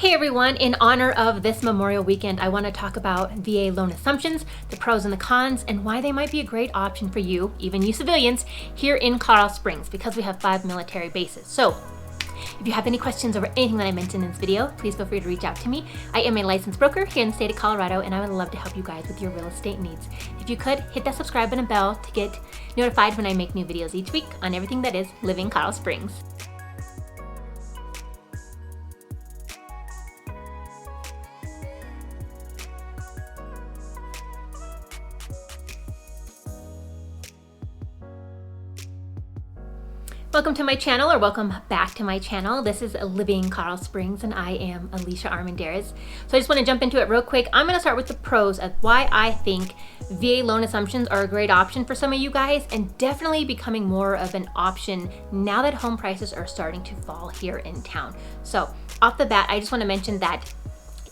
Hey everyone, in honor of this Memorial Weekend, I want to talk about VA loan assumptions, the pros and the cons, and why they might be a great option for you, even you civilians, here in Colorado Springs, because we have 5 military bases. So, if you have any questions over anything that I mentioned in this video, please feel free to reach out to me. I am a licensed broker here in the state of Colorado, and I would love to help you guys with your real estate needs. If you could, hit that subscribe button and bell to get notified when I make new videos each week on everything that is living Colorado Springs. Welcome to my channel, or welcome back to my channel. This is Living Colorado Springs, and I am Alicia Armendariz. So I just want to jump into it real quick. I'm going to start with the pros of why I think VA loan assumptions are a great option for some of you guys, and definitely becoming more of an option now that home prices are starting to fall here in town. So off the bat, I just want to mention that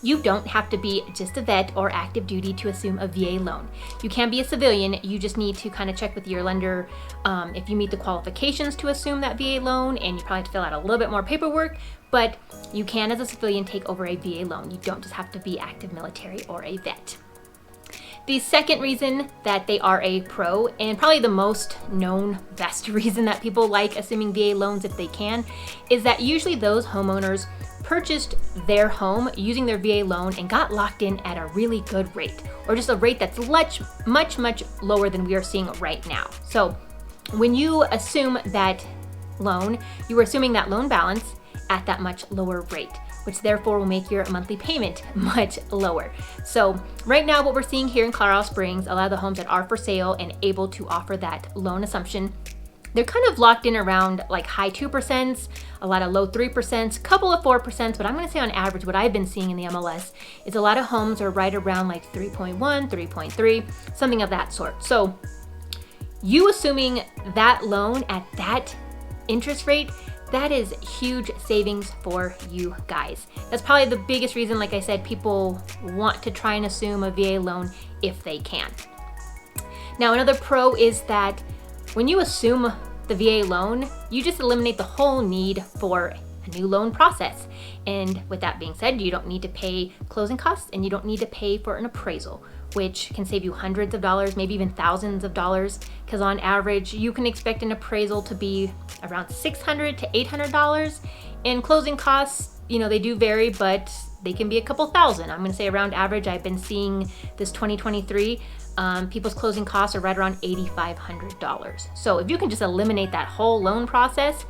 you don't have to be just a vet or active duty to assume a VA loan. You can be a civilian. You just need to kind of check with your lender if you meet the qualifications to assume that VA loan, and you probably have to fill out a little bit more paperwork, but you can, as a civilian, take over a VA loan. You don't just have to be active military or a vet. The second reason that they are a pro, and probably the most known, best reason that people like assuming VA loans if they can, is that usually those homeowners purchased their home using their VA loan and got locked in at a really good rate, or just a rate that's much lower than we are seeing right now. So when you assume that loan, you are assuming that loan balance at that much lower rate, which therefore will make your monthly payment much lower. So right now what we're seeing here in Colorado Springs, a lot of the homes that are for sale and able to offer that loan assumption, they're kind of locked in around like high 2%, a lot of low 3%, couple of 4%, but I'm gonna say on average what I've been seeing in the MLS is a lot of homes are right around like 3.1, 3.3, something of that sort. So you assuming that loan at that interest rate, that is huge savings for you guys. That's probably the biggest reason, like I said, people want to try and assume a VA loan if they can. Now, another pro is that when you assume the VA loan, you just eliminate the whole need for a new loan process. And with that being said, you don't need to pay closing costs, and you don't need to pay for an appraisal, which can save you hundreds of dollars, maybe even thousands of dollars, because on average, you can expect an appraisal to be around $600 to $800. And closing costs, they do vary, but they can be a couple thousand. I'm gonna say around average, I've been seeing this 2023, people's closing costs are right around $8,500. So if you can just eliminate that whole loan process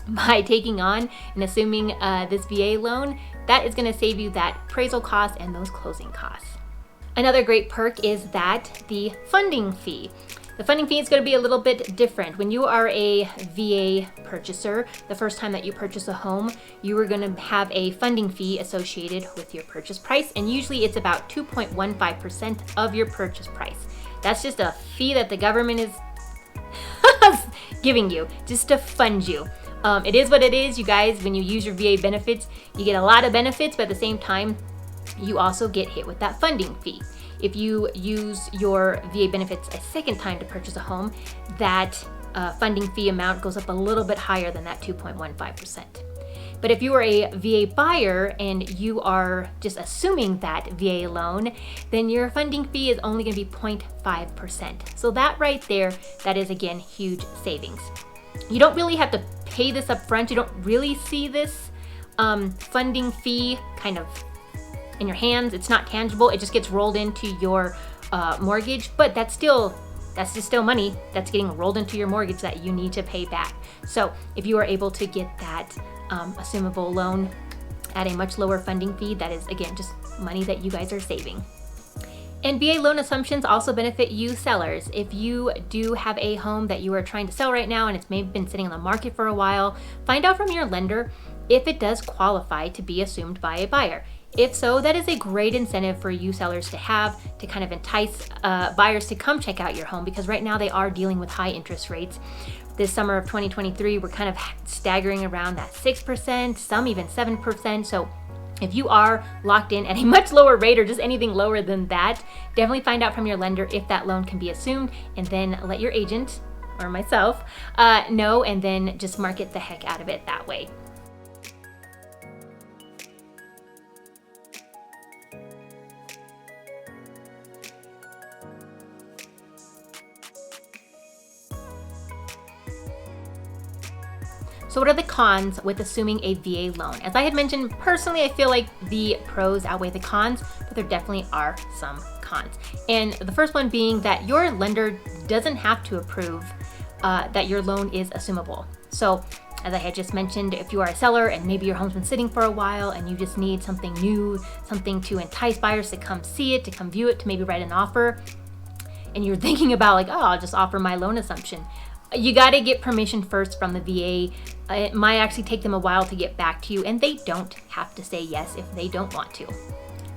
by taking on and assuming this VA loan, that is gonna save you that appraisal cost and those closing costs. Another great perk is that the funding fee. The funding fee is going to be a little bit different. When you are a VA purchaser, the first time that you purchase a home, you are going to have a funding fee associated with your purchase price, and usually it's about 2.15% of your purchase price. That's just a fee that the government is giving you just to fund you. It is what it is, you guys. When you use your VA benefits, you get a lot of benefits, but at the same time, you also get hit with that funding fee. If you use your VA benefits a second time to purchase a home, that funding fee amount goes up a little bit higher than that 2.15%. But if you are a VA buyer and you are just assuming that VA loan, then your funding fee is only going to be 0.5%. So that right there, that is again huge savings. You don't really have to pay this up front. You don't really see this funding fee kind of in your hands. It's not tangible. It just gets rolled into your mortgage, but that's just still money that's getting rolled into your mortgage that you need to pay back. So if you are able to get that assumable loan at a much lower funding fee, that is again just money that you guys are saving. And VA loan assumptions also benefit you sellers. If you do have a home that you are trying to sell right now and it's maybe been sitting on the market for a while, find out from your lender if it does qualify to be assumed by a buyer. If so, that is a great incentive for you sellers to have to kind of entice buyers to come check out your home, because right now they are dealing with high interest rates. This summer of 2023, we're kind of staggering around that 6%, some even 7%. So if you are locked in at a much lower rate or just anything lower than that, definitely find out from your lender if that loan can be assumed, and then let your agent or myself know, and then just market the heck out of it that way. So what are the cons with assuming a VA loan? As I had mentioned, personally, I feel like the pros outweigh the cons, but there definitely are some cons. And the first one being that your lender doesn't have to approve that your loan is assumable. So as I had just mentioned, if you are a seller and maybe your home's been sitting for a while and you just need something new, something to entice buyers to come see it, to come view it, to maybe write an offer, and you're thinking about like, oh, I'll just offer my loan assumption. You got to get permission first from the VA. It might actually take them a while to get back to you, and they don't have to say yes if they don't want to.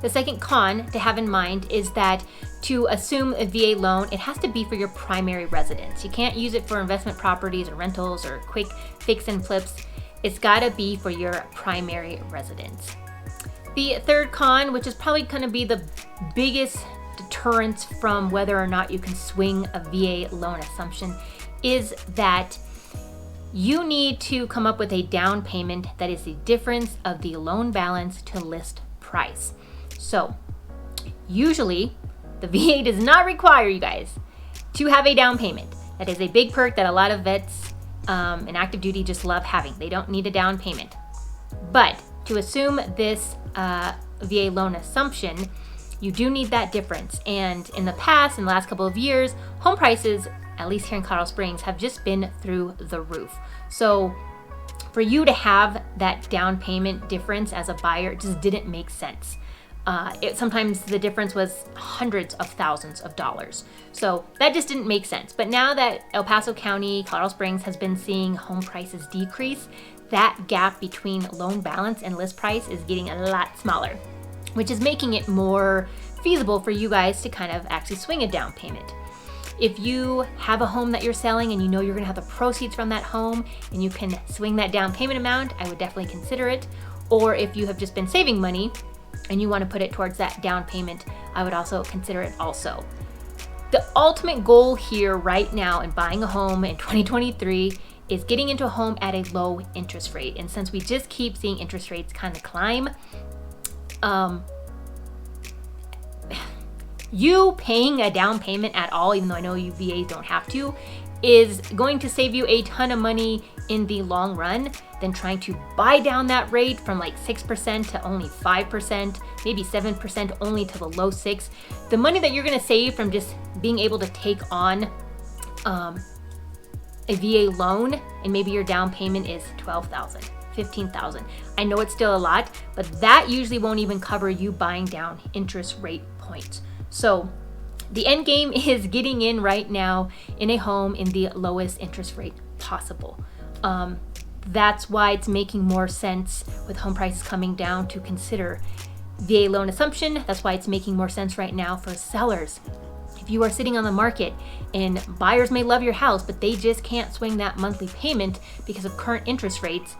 The second con to have in mind is that to assume a VA loan, it has to be for your primary residence. You can't use it for investment properties or rentals or quick fix and flips. It's got to be for your primary residence. The third con, which is probably going to be the biggest deterrence from whether or not you can swing a VA loan assumption, is that you need to come up with a down payment that is the difference of the loan balance to list price. So usually the VA does not require you guys to have a down payment. That is a big perk that a lot of vets and active duty just love having. They don't need a down payment. But to assume this VA loan assumption, you do need that difference. And in the past, in the last couple of years, home prices, at least here in Colorado Springs, have just been through the roof. So for you to have that down payment difference as a buyer, it just didn't make sense. Sometimes the difference was hundreds of thousands of dollars. So that just didn't make sense. But now that El Paso County, Colorado Springs has been seeing home prices decrease, that gap between loan balance and list price is getting a lot smaller, which is making it more feasible for you guys to kind of actually swing a down payment. If you have a home that you're selling and you know you're gonna have the proceeds from that home and you can swing that down payment amount, I would definitely consider it. Or if you have just been saving money and you want to put it towards that down payment, I would also consider it also. The ultimate goal here right now in buying a home in 2023 is getting into a home at a low interest rate. And since we just keep seeing interest rates kind of climb, you paying a down payment at all, even though I know you VAs don't have to, is going to save you a ton of money in the long run than trying to buy down that rate from like 6% to only 5%, maybe 7% only to the low 6. The money that you're gonna save from just being able to take on a VA loan and maybe your down payment is $12,000, $15,000. I know it's still a lot, but that usually won't even cover you buying down interest rate points. So the end game is getting in right now in a home in the lowest interest rate possible. That's why it's making more sense with home prices coming down to consider VA loan assumption. That's why it's making more sense right now for sellers. If you are sitting on the market and buyers may love your house, but they just can't swing that monthly payment because of current interest rates,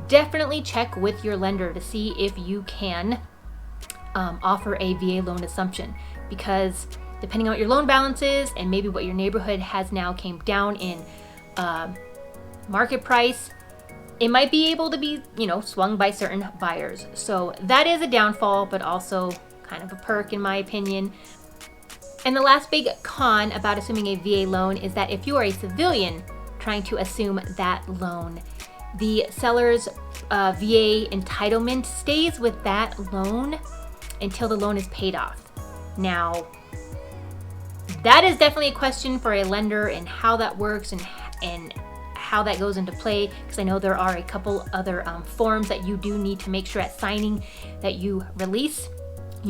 definitely check with your lender to see if you can offer a VA loan assumption, because depending on what your loan balance is and maybe what your neighborhood has now came down in market price, it might be able to be, swung by certain buyers. So that is a downfall, but also kind of a perk in my opinion. And the last big con about assuming a VA loan is that if you are a civilian trying to assume that loan, the seller's VA entitlement stays with that loan until the loan is paid off. Now, that is definitely a question for a lender and how that works and how that goes into play, because I know there are a couple other forms that you do need to make sure at signing that you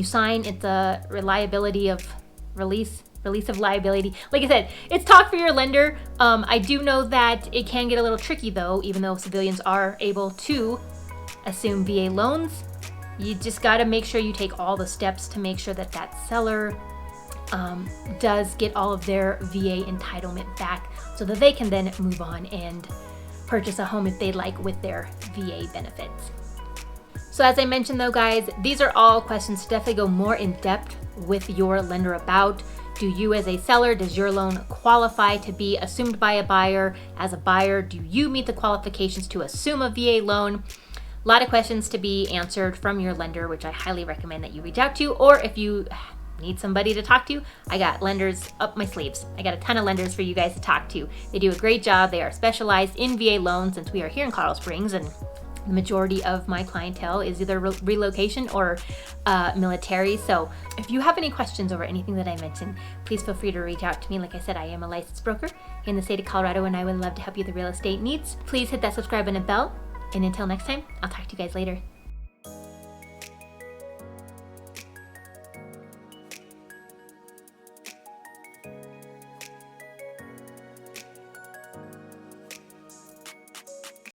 sign. It's a reliability of release of liability. Like I said, it's talk for your lender. I do know that it can get a little tricky though, even though civilians are able to assume VA loans. You just got to make sure you take all the steps to make sure that that seller does get all of their VA entitlement back so that they can then move on and purchase a home if they'd like with their VA benefits. So as I mentioned though, guys, these are all questions to definitely go more in depth with your lender about. Do you as a seller, does your loan qualify to be assumed by a buyer? As a buyer, do you meet the qualifications to assume a VA loan? A lot of questions to be answered from your lender, which I highly recommend that you reach out to, or if you need somebody to talk to, I got lenders up my sleeves. I got a ton of lenders for you guys to talk to. They do a great job. They are specialized in VA loans since we are here in Colorado Springs, and the majority of my clientele is either relocation or military. So if you have any questions over anything that I mentioned, please feel free to reach out to me. Like I said, I am a licensed broker in the state of Colorado, and I would love to help you with the real estate needs. Please hit that subscribe button and bell. And until next time, I'll talk to you guys later.